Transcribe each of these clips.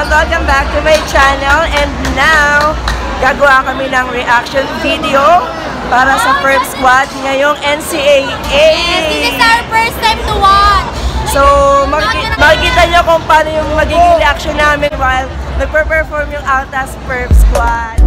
everyone! Welcome back to my channel, and now gagawa kami ng reaction video para sa Perp Squad ngayong NCAA. Yes, this is our first time to watch. So, makikita nyo kung paano yung magiging reaction namin while nagpe-perform yung Altas Perp Squad.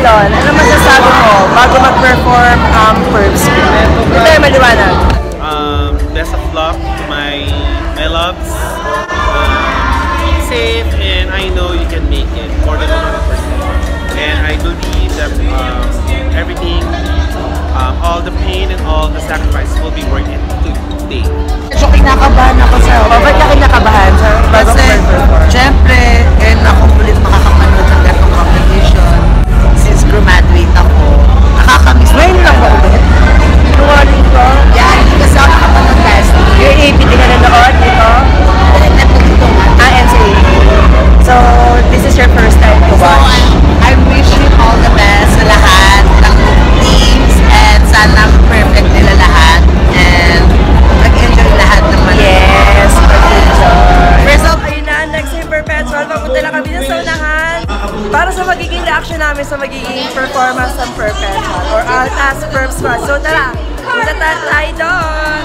Ano masasabi mo bago mag-perform Perp Squad? Ito yung maliwanag. Best of luck to my loves. Be safe, and I know you can make it more than 100%. And I believe that everything, all the pain and all the sacrifices will be worth it today. So, kinakabahan ako sa... Ba't ka kinakabahan sa bago mag-perform? Siyempre, ako ulit makakapanood ng gatong competition. Since graduate ako, nakakamiss. Ngayon lang ba ulit? Tuwari ko? Yeah, hindi kasi ako nakapanood last year. Yung APT ka nanood dito? NCAA. So, this is your first time to watch? So, I'm wishing all the best sa lahat ng teams, and sana perfect nila lahat, and mag-enjoy lahat naman. Yes, mag-enjoy. First of, ayun na, next yung Perpetual. Papunta lang kami sa unahan para sa magiging reaction namin sa magiging performance ng Perpetual or Altas Perp Squad. So tara, punta tayo doon!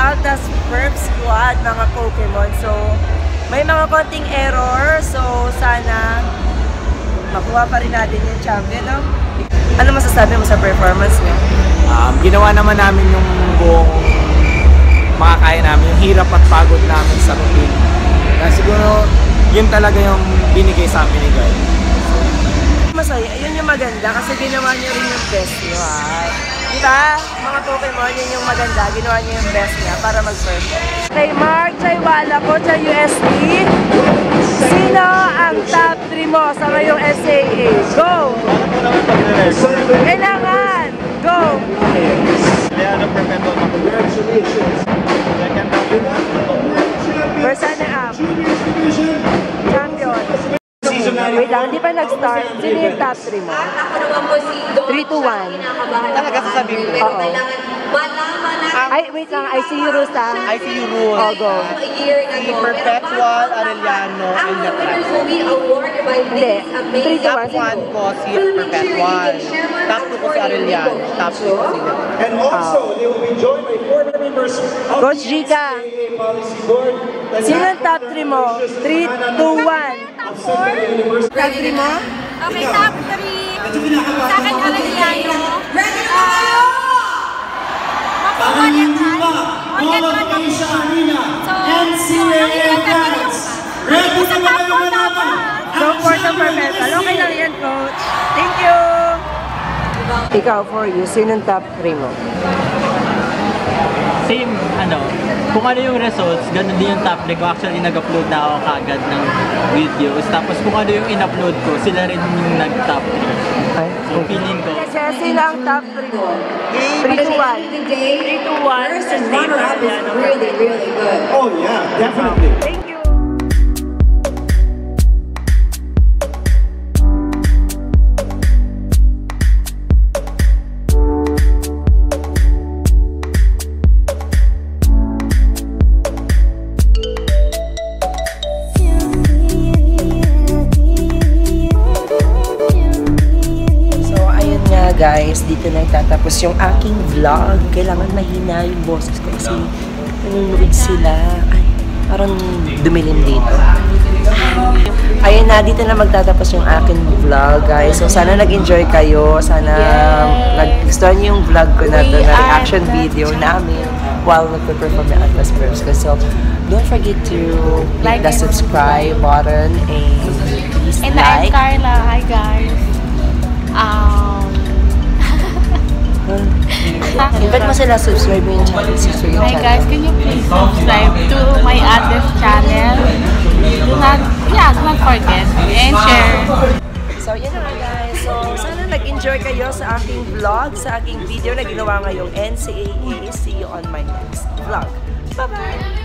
Altas Perp Squad, mga Pokemon. So, may mga konting error. So, sana makuha pa rin natin yung champion, no? Ano masasabi mo sa performance niyo? Ginawa naman namin yung buong makakaya namin, yung hirap at pagod namin sa routine. Kaya siguro, yun talaga yung binigay sa amin ni God. Masaya, yun yung maganda kasi ginawa niyo rin yung best niyo, ha? Diba? Mga Pokemon, yun yung maganda. Ginawa niyo yung best niya para mag-perfect. Kay Mark, kay Wala ko, kay USD, sino ang top 3 mo sa ngayong SAA? Go! Kailangan! Go! Leano Perpetual. Congratulations. Persona up. Champion. Wait lang, hindi pa nag-start. Sino yung top 3 mo? 3, 2, 1. Talaga sasabihin ko? Oo. Ay, wait lang. I see you, Rusa. I see you, Rule. Oh, go. Si Perpetual, Arellano, and Latran. Hindi. 3, 2, Top 1. 1 ko si Perpetual. Top 2 ko si Arellano. Top 3 ko si Latran. And also, they will be joined by former members of Coach the Gika. NCAA Policy Board. Sino ang top 3 mo? 3, 2, 1. Top 4. Top 3 mo? Okay, top 3. Sa akin, Arellano. Mapumalit ka. Ongat ka. So, NCAA fans, ready sa na top kayo 4 tama. So, for the Perpetual. Okay lang yan, Coach. Thank you! Ikaw, for you, sino ang top 3 mo? Same, kung ano yung results, ganun din yung top 3 ko. Actually, nag-upload na ako kagad ng videos. Tapos kung ano yung in-upload ko, sila rin yung nag-top 3. Ay, So, feeling ko, Kasi sino ang top 3 mo? 3, 2, 1. 3, 2, 1. Sa runner-up is really, really good. Oh yeah, definitely. Thank you! Guys, dito na tatapos yung aking vlog. Kailangan mahina yung boses ko kasi nanonood sila. Ay, parang dumilim dito. Ayun na, dito na magtatapos yung aking vlog, guys. So, sana nag-enjoy kayo. Sana nag-gustuhan niyo yung vlog ko na to, na reaction video namin while nagpe-perform yung Atlas Perps. So, don't forget to click the subscribe button and please And like. I'm Carla. Hi, guys. Invite mo sila, subscribe mo yung channel. Hi guys, can you please subscribe to my other channel? Do not forget and share. So, yun na nga guys. So, sana nag-enjoy kayo sa aking vlog, sa aking video na ginawa ngayong NCAA. See you on my next vlog. Bye-bye!